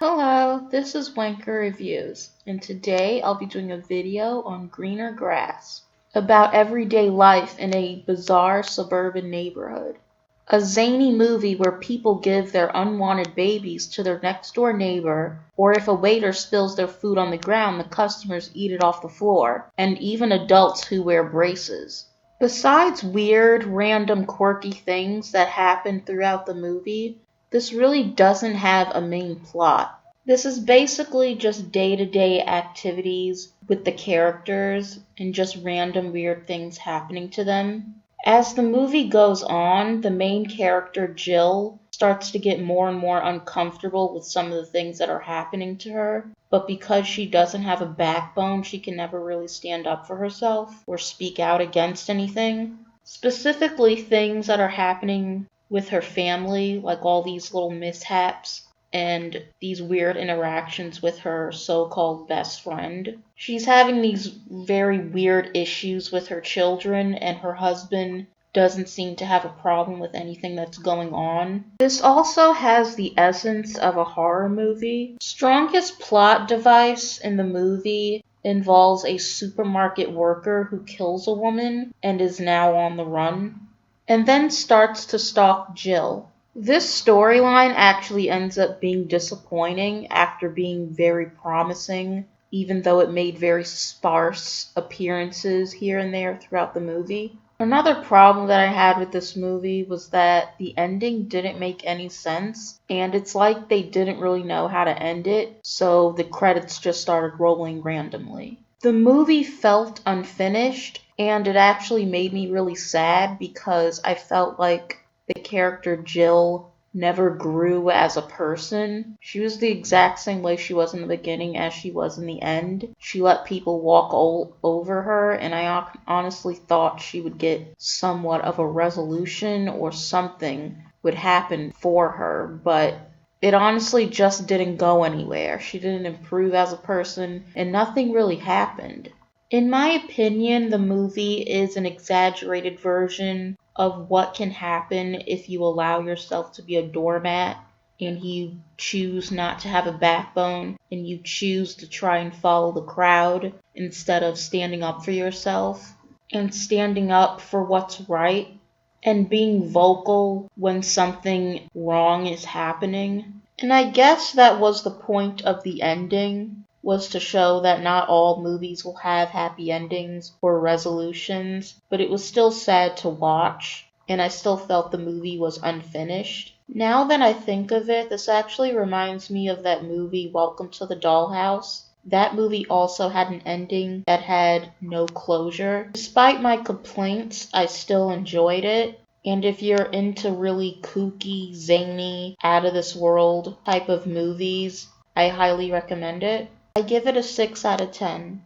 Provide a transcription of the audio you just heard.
Hello, this is Wanker Reviews, and today I'll be doing a video on greener grass, about everyday life in a bizarre suburban neighborhood. A zany movie where people give their unwanted babies to their next door neighbor, or if a waiter spills their food on the ground, the customers eat it off the floor, and even adults who wear braces. Besides weird, random, quirky things that happen throughout the movie, this really doesn't have a main plot. This is basically just day-to-day activities with the characters and just random weird things happening to them. As the movie goes on, the main character, Jill, starts to get more and more uncomfortable with some of the things that are happening to her. But because she doesn't have a backbone, she can never really stand up for herself or speak out against anything. Specifically, things that are happening with her family, like all these little mishaps and these weird interactions with her so-called best friend. She's having these very weird issues with her children, and her husband doesn't seem to have a problem with anything that's going on. This also has the essence of a horror movie. Strongest plot device in the movie involves a supermarket worker who kills a woman and is now on the run, and then starts to stalk Jill. This storyline actually ends up being disappointing after being very promising, even though it made very sparse appearances here and there throughout the movie. Another problem that I had with this movie was that the ending didn't make any sense, and it's like they didn't really know how to end it, so the credits just started rolling randomly. The movie felt unfinished, and it actually made me really sad because I felt like the character Jill never grew as a person. She was the exact same way she was in the beginning as she was in the end. She let people walk all over her, and I honestly thought she would get somewhat of a resolution or something would happen for her, but it honestly just didn't go anywhere. She didn't improve as a person, and nothing really happened. In my opinion, the movie is an exaggerated version of what can happen if you allow yourself to be a doormat and you choose not to have a backbone and you choose to try and follow the crowd instead of standing up for yourself and standing up for what's right and being vocal when something wrong is happening. And I guess that was the point of the ending, was to show that not all movies will have happy endings or resolutions, but it was still sad to watch, and I still felt the movie was unfinished. Now that I think of it, this actually reminds me of that movie, Welcome to the Dollhouse. That movie also had an ending that had no closure. Despite my complaints, I still enjoyed it. And if you're into really kooky, zany, out of this world type of movies, I highly recommend it. I give it a 6 out of 10.